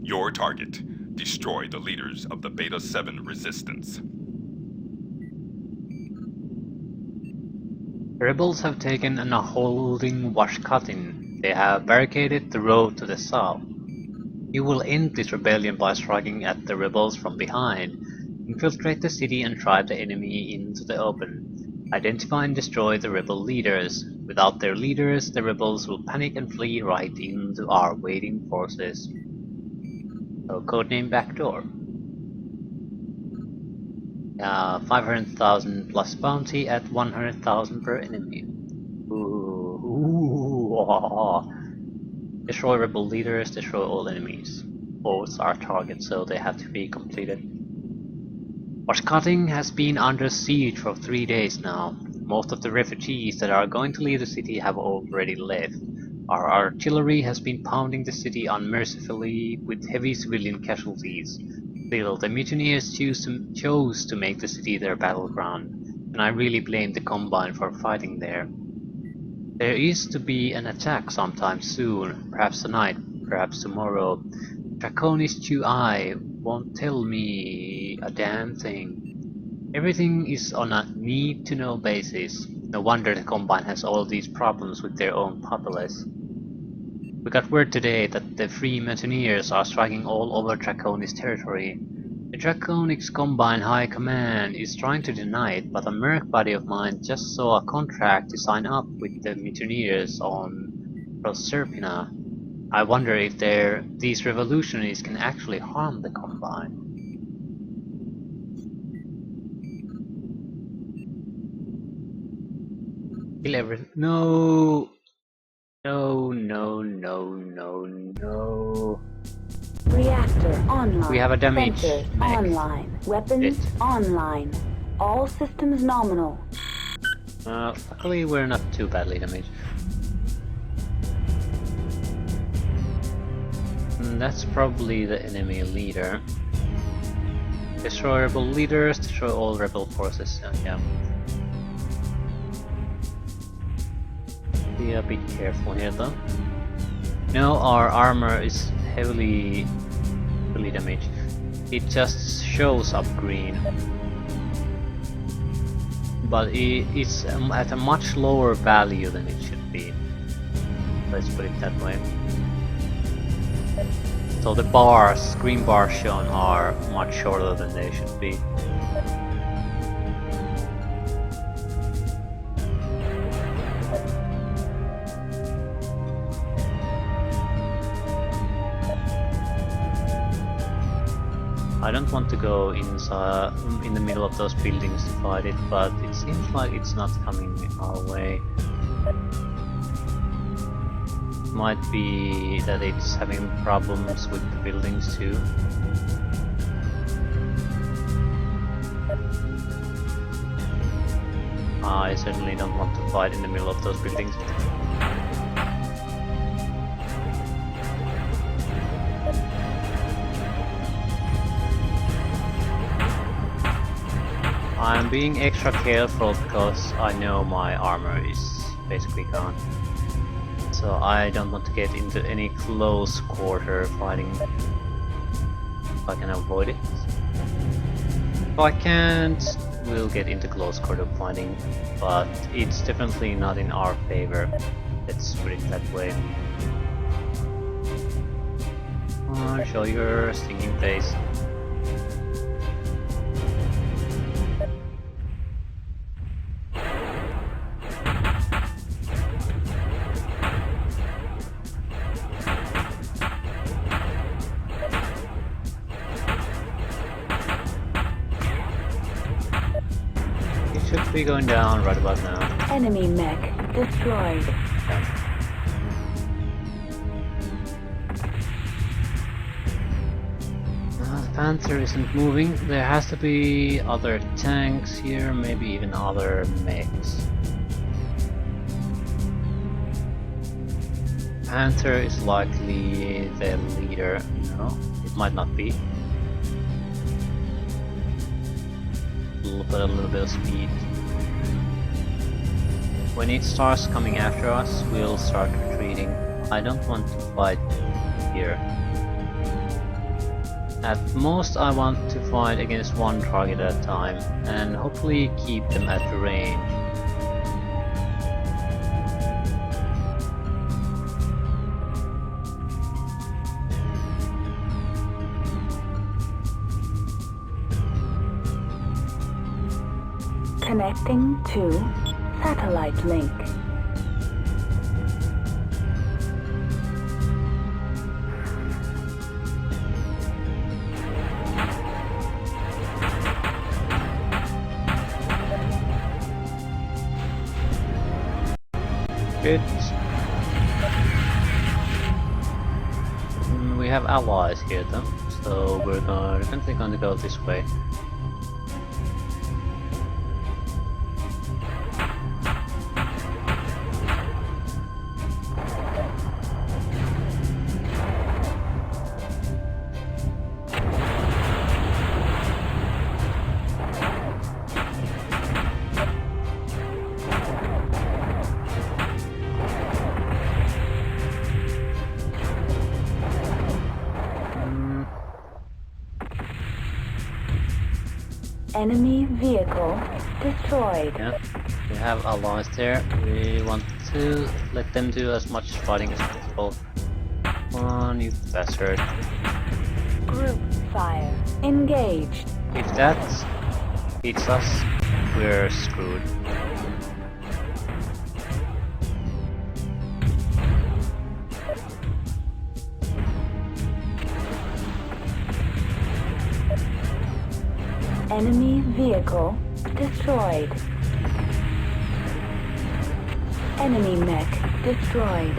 Your target. Destroy the leaders of the Beta 7 resistance. The rebels have taken an holding Washkatin. They have barricaded the road to the south. You will end this rebellion by striking at the rebels from behind. Infiltrate the city and drive the enemy into the open. Identify and destroy the rebel leaders. Without their leaders, the rebels will panic and flee right into our waiting forces. So, codename Backdoor. 500,000 plus bounty at 100,000 per enemy. Destroy rebel leaders, destroy all enemies. Both are targets, so they have to be completed. Washcutting has been under siege for 3 days now. Most of the refugees that are going to leave the city have already left. Our artillery has been pounding the city unmercifully with heavy civilian casualties. Still, the mutineers chose to make the city their battleground, and I really blame the Combine for fighting there. There is to be an attack sometime soon, perhaps tonight, perhaps tomorrow. Draconis 2I won't tell me a damn thing. Everything is on a need-to-know basis. No wonder the Combine has all these problems with their own populace. We got word today that the Free Mutineers are striking all over Draconis territory. The Draconis Combine High Command is trying to deny it, but a merc buddy of mine just saw a contract to sign up with the Mutineers on Proserpina. I wonder if these revolutionaries can actually harm the Combine. Kill everything. No! No, no, no, no, no. Reactor online. We have a damage. Sensors online. Weapons online. All systems nominal. Luckily we're not too badly damaged. That's probably the enemy leader. Destroy rebel leaders, destroy all rebel forces. Yeah. Be a bit careful here though. No, our armor is heavily damaged. It just shows up green. But it's at a much lower value than it should be. Let's put it that way. So the bars, green bars shown, are much shorter than they should be. I don't want to go inside, in the middle of those buildings to fight it, but it seems like it's not coming our way. Might be that it's having problems with the buildings too. I certainly don't want to fight in the middle of those buildings. I'm being extra careful because I know my armor is basically gone. So I don't want to get into any close quarter fighting if I can avoid it. If I can't, we'll get into close quarter fighting, but it's definitely not in our favor. Let's put it that way. Show your stinking face. Should be going down right about now. Enemy mech destroyed. The Panther isn't moving. There has to be other tanks here, maybe even other mechs. Panther is likely the leader. No, it might not be. A little bit of speed. When it starts coming after us, we'll start retreating. I don't want to fight here. At most I want to fight against one target at a time, and hopefully keep them at the range. Connecting to satellite link. Good. We have allies here though, so we're definitely going to go this way. Enemy vehicle destroyed. Yeah, we have allies there. We want to let them do as much fighting as possible. Come on, you bastard. Group fire engaged. If that hits us, we're screwed. Enemy vehicle destroyed. Enemy mech destroyed.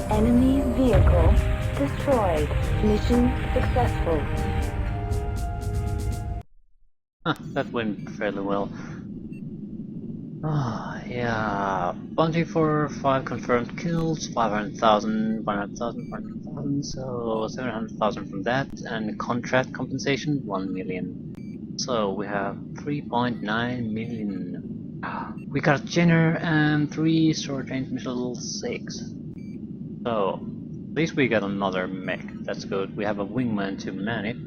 Enemy vehicle destroyed. Mission successful. That went fairly well. Yeah, bounty for 5 confirmed kills, 500,000, 100,000, 100,000, so 700,000 from that, and contract compensation 1 million. So we have 3.9 million. We got Jenner and 3 short-range missiles, 6. So at least we got another mech. That's good. We have a wingman to man it.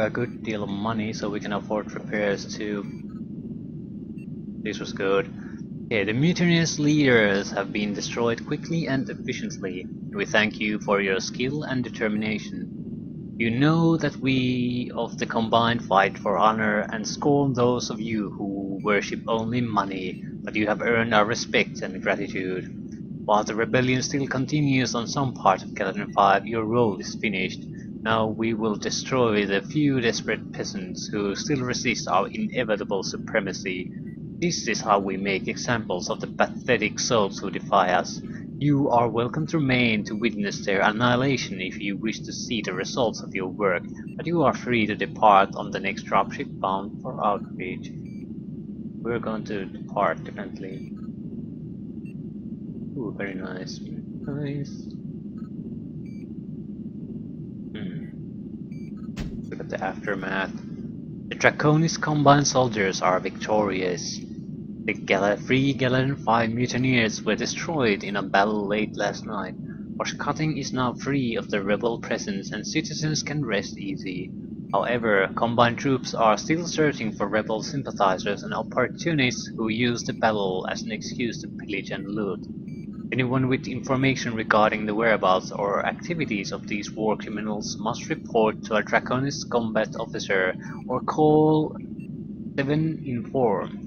A good deal of money, so we can afford repairs too. This was good. Okay, the mutinous leaders have been destroyed quickly and efficiently. We thank you for your skill and determination. You know that we of the Combined fight for honor and scorn those of you who worship only money, but you have earned our respect and gratitude. While the rebellion still continues on some part of Caladan 5, your role is finished. Now we will destroy the few desperate peasants who still resist our inevitable supremacy. This is how we make examples of the pathetic souls who defy us. You are welcome to remain to witness their annihilation if you wish to see the results of your work, but you are free to depart on the next dropship bound for outreach. We're going to depart, definitely. Ooh, very nice. Nice. Look at the aftermath. The Draconis Combined soldiers are victorious. The 3 Galadan 5 mutineers were destroyed in a battle late last night. Oshkotin is now free of the rebel presence and citizens can rest easy. However, Combined troops are still searching for rebel sympathizers and opportunists who use the battle as an excuse to pillage and loot. Anyone with information regarding the whereabouts or activities of these war criminals must report to a Draconis combat officer or call 7-Inform.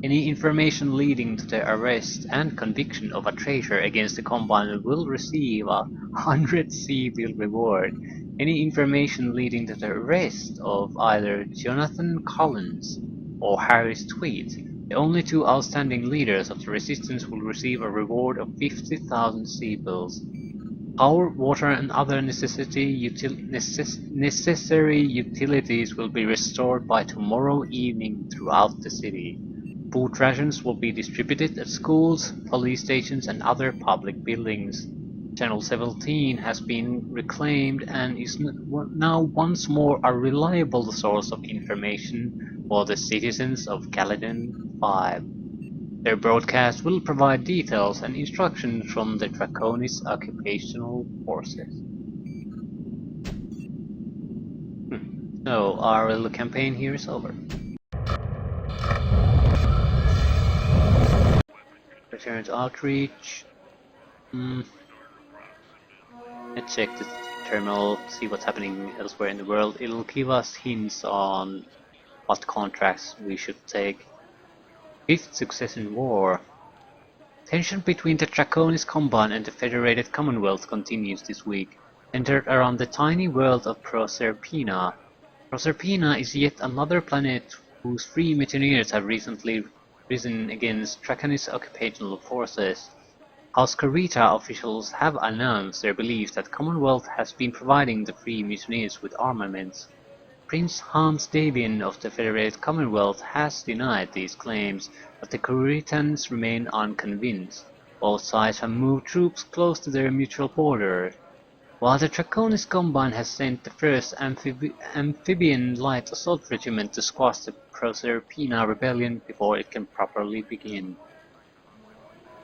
Any information leading to the arrest and conviction of a traitor against the Combined will receive a 100 civil reward. Any information leading to the arrest of either Jonathan Collins or Harris Tweed, the only 2 outstanding leaders of the resistance, will receive a reward of 50,000 C-bills. Power, water and other necessary utilities will be restored by tomorrow evening throughout the city. Food rations will be distributed at schools, police stations and other public buildings. Channel 17 has been reclaimed and is now once more a reliable source of information for the citizens of Caladan 5. Their broadcast will provide details and instructions from the Draconis occupational forces. So, our little campaign here is over. Return to outreach. Let's check the terminal, see what's happening elsewhere in the world. It'll give us hints on what contracts we should take. 5th Succession War. Tension between the Draconis Combine and the Federated Commonwealth continues this week, centered around the tiny world of Proserpina. Proserpina is yet another planet whose free mutineers have recently risen against Draconis occupational forces. House Carita officials have announced their belief that Commonwealth has been providing the free mutineers with armaments. Prince Hans Davian of the Federated Commonwealth has denied these claims, but the Caritans remain unconvinced. Both sides have moved troops close to their mutual border. While the Draconis Combine has sent the first amphibian light assault regiment to squash the Proserpina rebellion before it can properly begin.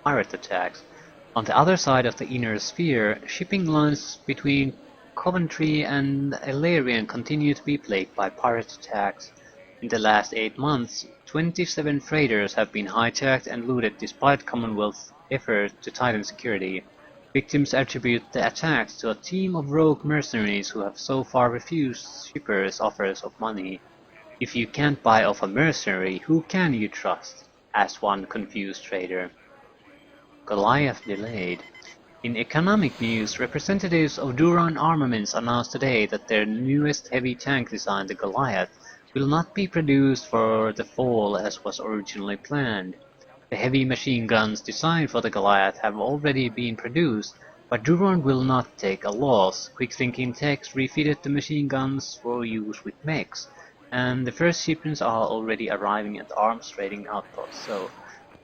Pirate attacks. On the other side of the inner sphere, shipping lines between Coventry and Elarian continue to be plagued by pirate attacks. In the last 8 months, 27 freighters have been hijacked and looted despite Commonwealth's effort to tighten security. Victims attribute the attacks to a team of rogue mercenaries who have so far refused shippers' offers of money. "If you can't buy off a mercenary, who can you trust?" asked one confused trader. Goliath delayed. In economic news, representatives of Duran Armaments announced today that their newest heavy tank design, the Goliath, will not be produced for the fall as was originally planned. The heavy machine guns designed for the Goliath have already been produced, but Duran will not take a loss. Quick-thinking techs refitted the machine guns for use with mechs, and the first shipments are already arriving at arms trading outposts, so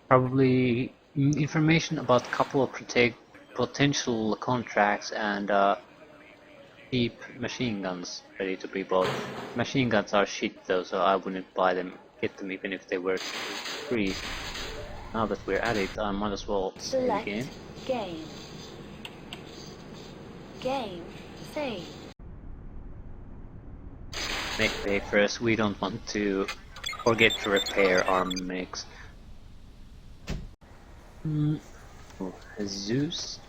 probably information about a couple of potential contracts and cheap machine guns ready to be bought. Machine guns are shit though, so I wouldn't get them even if they were free. Now that we're at it, I might as well save the game. Game. Game. Save. Mech bay first, we don't want to forget to repair our mechs. Oh, Zeus.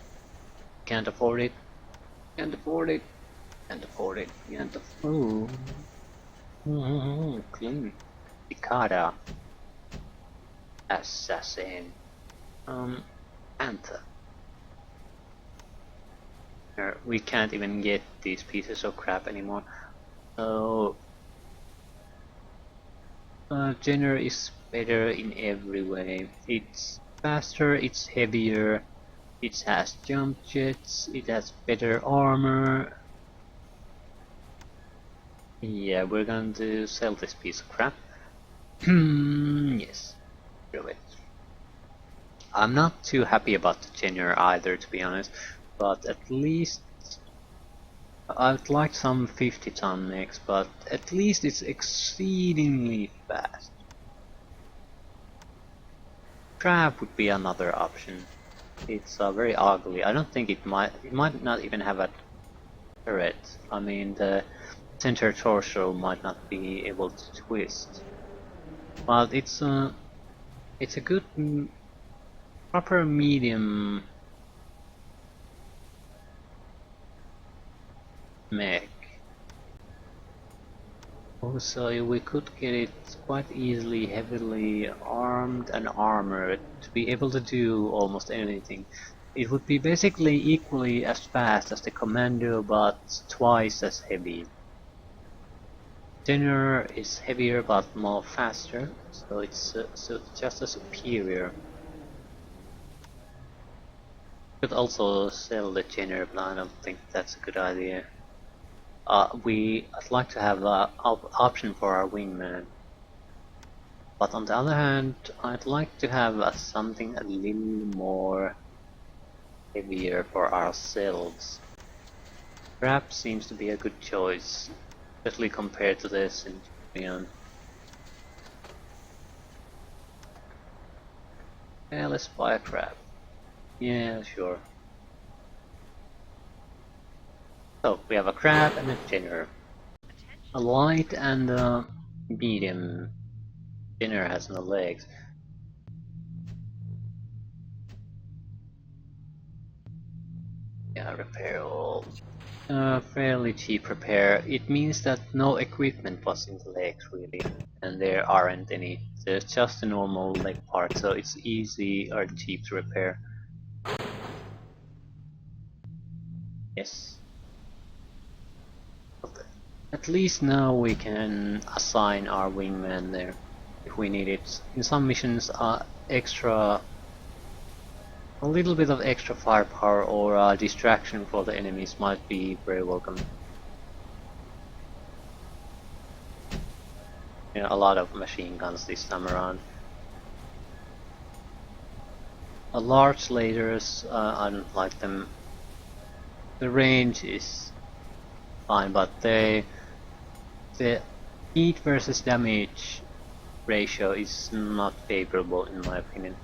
Can't afford it. Can't afford it. Can't afford it. Can't afford it. Clean. Ikada. Assassin. Panther. We can't even get these pieces of crap anymore. So Jenner is better in every way. It's faster, it's heavier, it has jump jets, it has better armor. Yeah, we're going to sell this piece of crap. Yes, do it. I'm not too happy about the Jenner either, to be honest, but at least I'd like some 50-ton mechs, but at least it's exceedingly fast. Crab would be another option. It's very ugly. I don't think it might not even have a turret. I mean, the center torso might not be able to twist. But it's a good proper medium mech. Also, we could get it quite easily heavily armed and armored to be able to do almost anything. It would be basically equally as fast as the Commando, but twice as heavy. Jenner is heavier but more faster, so it's just a superior. Could also sell the Jenner, but I don't think that's a good idea. I'd like to have an option for our wingman. But on the other hand, I'd like to have something a little more heavier for ourselves. Crab seems to be a good choice, especially compared to this in Japan. Yeah, let's buy a crab. Yeah, sure. So, we have a crab and a dinner. A light and a medium. Dinner has no legs. Yeah, repair all. Fairly cheap repair. It means that no equipment was in the legs really, and there aren't any. There's just a normal leg part, so it's easy or cheap to repair. Yes. But at least now we can assign our wingman there if we need it. In some missions, a little bit of extra firepower or distraction for the enemies might be very welcome. You know, a lot of machine guns this time around. Large lasers, I don't like them. The range is fine, but the heat versus damage ratio is not favorable in my opinion.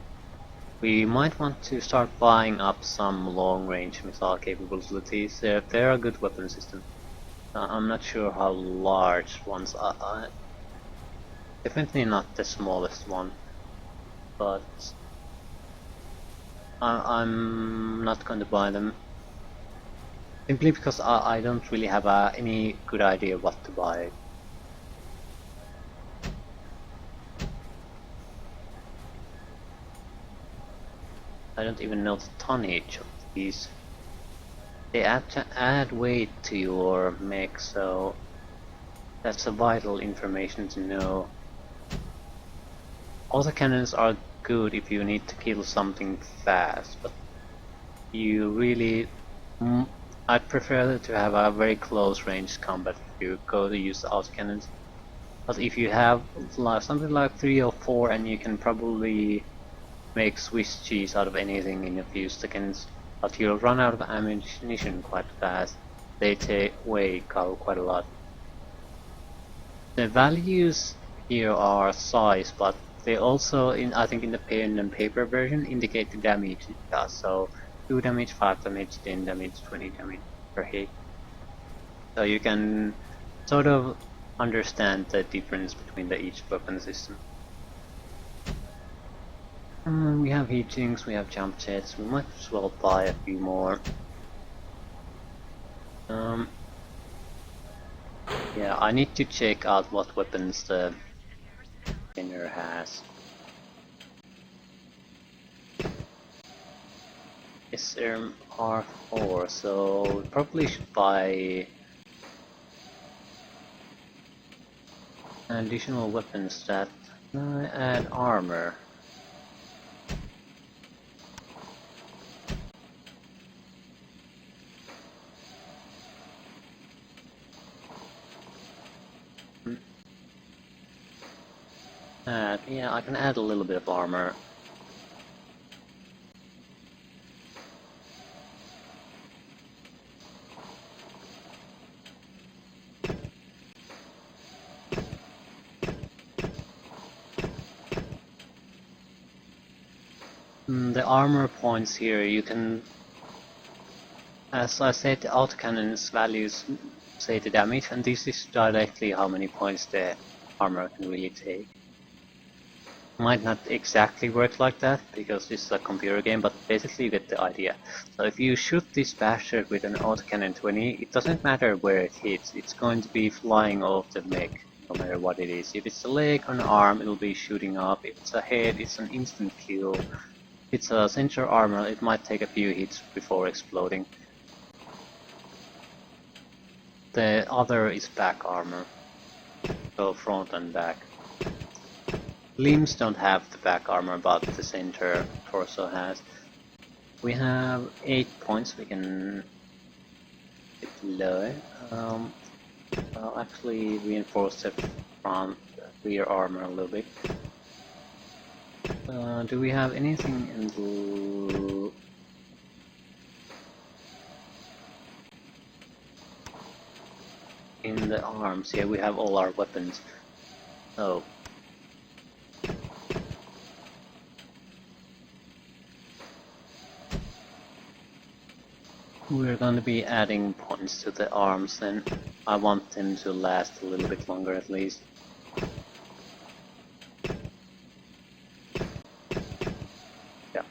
We might want to start buying up some long-range missile capabilities. They're a good weapon system. I'm not sure how large ones are. Definitely not the smallest one, but I'm not going to buy them. Simply because I don't really have any good idea what to buy. I don't even know the tonnage of these. They add weight to your mech, so that's a vital information to know. Autocannons are good if you need to kill something fast, but you really... I'd prefer to have a very close range combat if you go to use autocannons. But if you have something like 3 or 4 and you can probably make Swiss cheese out of anything in a few seconds, but you'll run out of ammunition quite fast. They weigh quite a lot. The values here are size, but they also, I think in the pen and paper version, indicate the damage it does. So 2 damage, 5 damage, 10 damage, 20 damage per hit. So you can sort of understand the difference between each weapon system. We have heat sinks, we have jump jets, we might as well buy a few more. Yeah, I need to check out what weapons the winner has. SMR4, so we probably should buy additional weapons that add armor. Yeah, I can add a little bit of armor. The armor points here, you can... As I said, the autocannon's values say the damage, and this is directly how many points the armor can really take. Might not exactly work like that, because this is a computer game, but basically you get the idea. So if you shoot this bastard with an autocannon 20, it doesn't matter where it hits, it's going to be flying off the mech, no matter what it is. If it's a leg or an arm, it'll be shooting up. If it's a head, it's an instant kill. If it's a center armor, it might take a few hits before exploding. The other is back armor, so front and back. Limbs don't have the back armor, but the center torso has. We have 8 points, we can get lower. I'll actually reinforce the front rear armor a little bit. Do we have anything in the arms? Yeah, we have all our weapons. So We're gonna be adding points to the arms then. I want them to last a little bit longer at least. Yeah.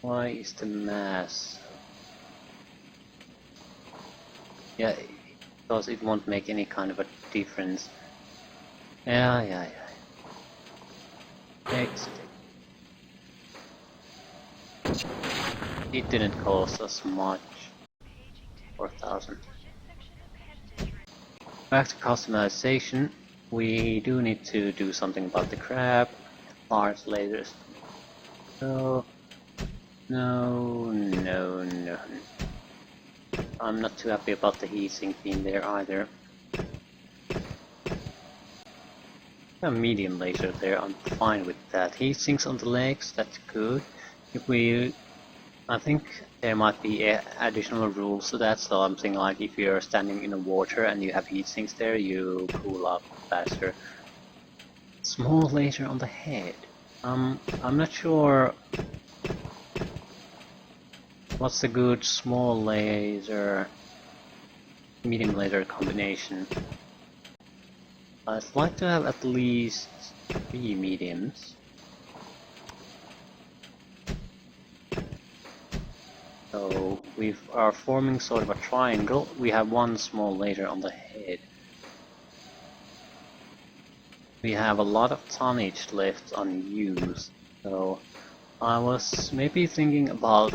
Why is the mass? Yeah, because it won't make any kind of a difference. Yeah. Exit. It didn't cost us much. 4,000. Back to customization. We do need to do something about the crab. Parts later. No. I'm not too happy about the heatsink being there either. A medium laser there, I'm fine with that. Heatsinks on the legs, that's good. I think there might be additional rules to that, something like if you're standing in the water and you have heatsinks there, you cool up faster. Small laser on the head. I'm not sure what's a good small laser, medium laser combination. I'd like to have at least 3 mediums. So we are forming sort of a triangle. We have one small laser on the head. We have a lot of tonnage left unused. So I was maybe thinking about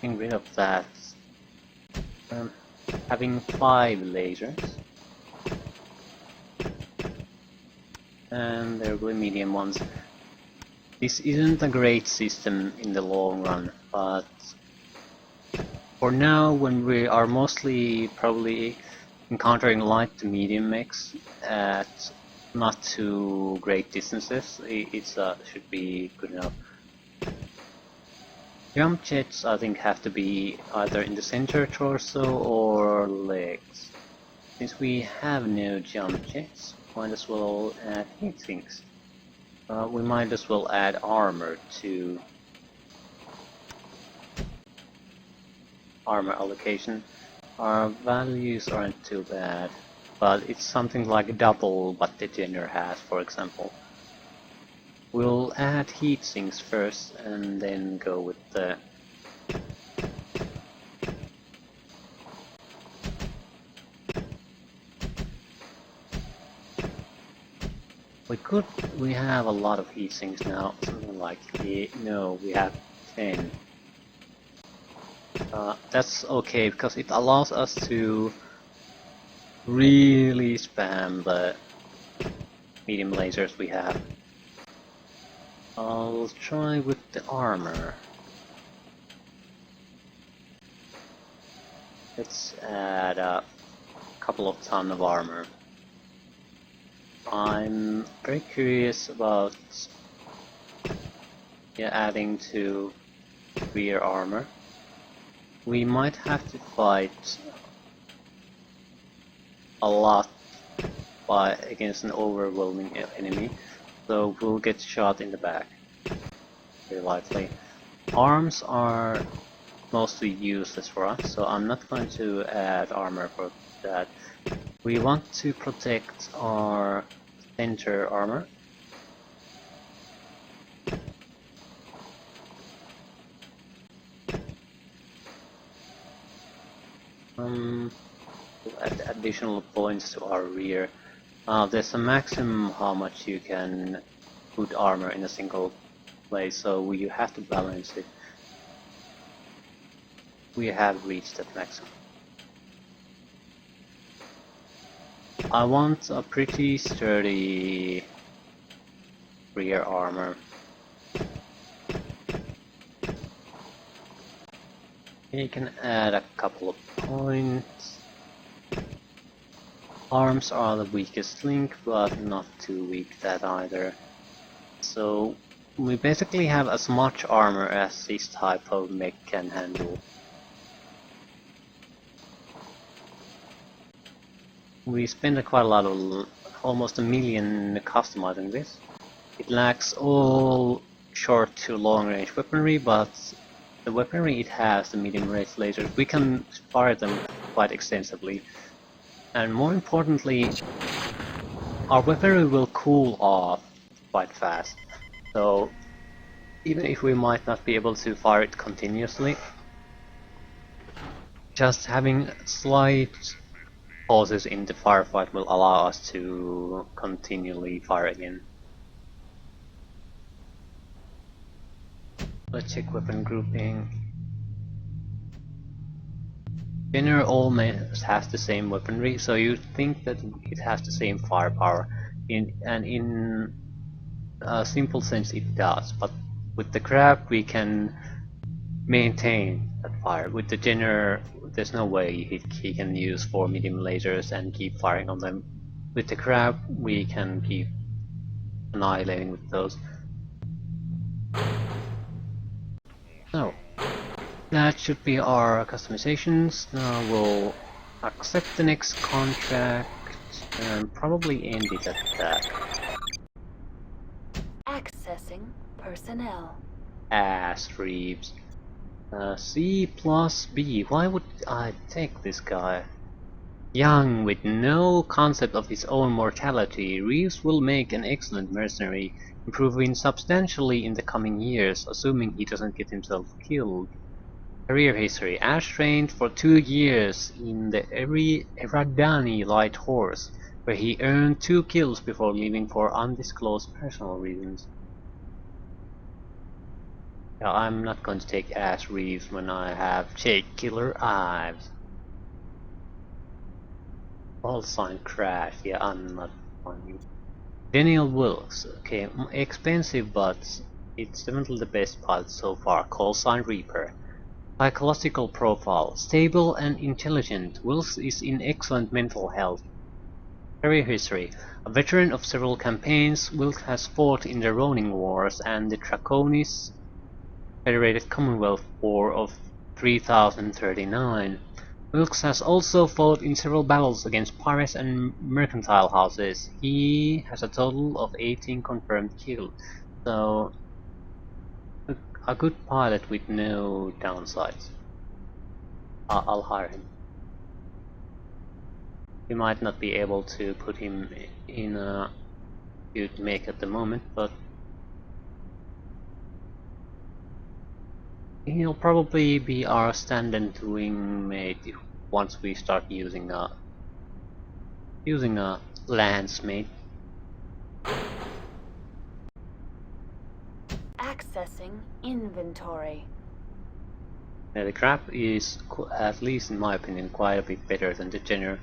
getting rid of that. Having 5 lasers. And there will be medium ones. This isn't a great system in the long run, but for now, when we are mostly probably encountering light to medium mechs at not too great distances, it should be good enough. Jump jets, I think, have to be either in the center torso or legs. Since we have no jump jets, might as well add heatsinks. We might as well add armor to armor allocation. Our values aren't too bad, but it's something like double what the Degener has, for example. We'll add heatsinks first and then go with the we have a lot of heatsinks now, something like, no, we have 10. That's okay, because it allows us to really spam the medium lasers we have. I'll try with the armor. Let's add a couple of ton of armor. I'm very curious about adding to rear armor. We might have to fight a lot against an overwhelming enemy, so we'll get shot in the back, very likely. Arms are mostly useless for us, so I'm not going to add armor for that. We want to protect our center armor. We'll add additional points to our rear. There's a maximum how much you can put armor in a single place, so you have to balance it. We have reached that maximum. I want a pretty sturdy rear armor. You can add a couple of points. Arms are the weakest link, but not too weak that either. So we basically have as much armor as this type of mech can handle. We spent quite a lot of, almost $1 million customizing this. It lacks all short to long range weaponry, but the weaponry it has, the medium range lasers, we can fire them quite extensively. And more importantly, our weaponry will cool off quite fast. So even if we might not be able to fire it continuously, just having slight pauses in the firefight will allow us to continually fire again. Let's check weapon grouping. General almost has the same weaponry, so you think that it has the same firepower. In a simple sense it does, but with the crab we can maintain that fire. With the Jenner, there's no way he can use 4 medium lasers and keep firing on them. With the crab, we can keep annihilating with those. So, that should be our customizations. Now we'll accept the next contract and probably end it at that. Accessing personnel. Reeves. C plus B. Why would I take this guy? Young, with no concept of his own mortality, Reeves will make an excellent mercenary, improving substantially in the coming years, assuming he doesn't get himself killed. Career history: Ash trained for 2 years in the Eradani Light Horse, where he earned 2 kills before leaving for undisclosed personal reasons. Yeah, I'm not going to take Ash Reeves when I have Jake Killer Ives. All sign crash, yeah, I'm not on you. Daniel Wilkes, okay, expensive but it's definitely the best pilot so far. Call sign Reaper. Psychological profile: stable and intelligent. Wilkes is in excellent mental health. Career history: a veteran of several campaigns, Wilkes has fought in the Ronin Wars and the Draconis Federated Commonwealth War of 3039. Wilkes has also fought in several battles against pirates and mercantile houses. He has a total of 18 confirmed kills, so a good pilot with no downsides. I'll hire him. We might not be able to put him in a good make at the moment, but he'll probably be our stand-in wingmate once we start using a lance mate. Accessing inventory. Now, the crab is, at least in my opinion, quite a bit better than the Jenner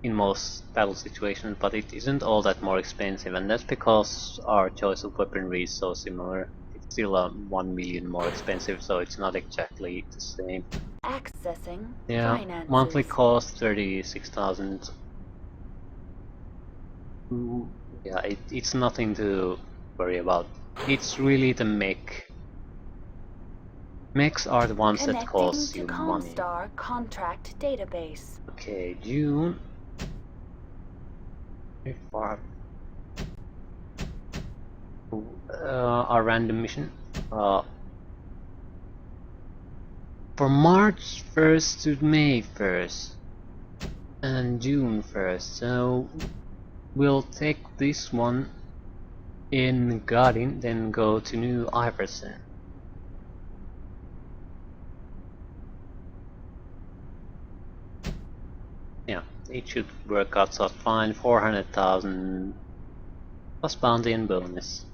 in most battle situations, but it isn't all that more expensive, and that's because our choice of weaponry is so similar. It's still 1 million more expensive, so it's not exactly the same. Accessing finances. Monthly cost 36,000. Yeah, it's nothing to worry about. It's really the mech. Mechs are the ones that cost you money. Comstar contract database. Okay, June. Our random mission. For March 1st to May 1st and June 1st, so we'll take this one in Guardian, then go to New Iverson. Yeah, it should work out just fine. 400,000 plus bounty and bonus.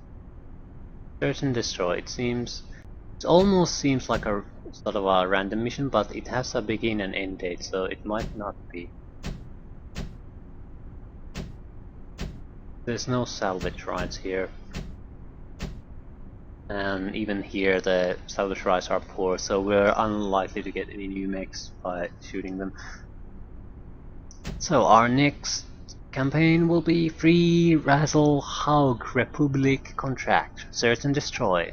Search and destroy. It almost seems like a sort of a random mission, but it has a begin and end date, so it might not be. There's no salvage rights here. And even here the salvage rights are poor, so we're unlikely to get any new mechs by shooting them. So our next campaign will be Free Razzle Haug Republic Contract. Search and Destroy.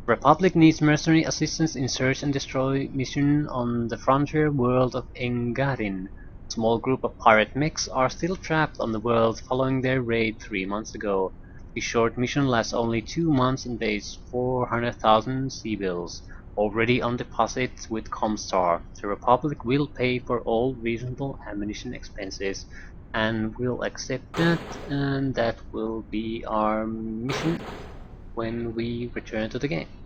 Republic needs mercenary assistance in search and destroy mission on the frontier world of Engadin. A small group of pirate mechs are still trapped on the world following their raid 3 months ago. The short mission lasts only 2 months and pays 400,000 C-bills, already on deposit with Comstar. The Republic will pay for all reasonable ammunition expenses, and will accept that, and that will be our mission when we return to the game.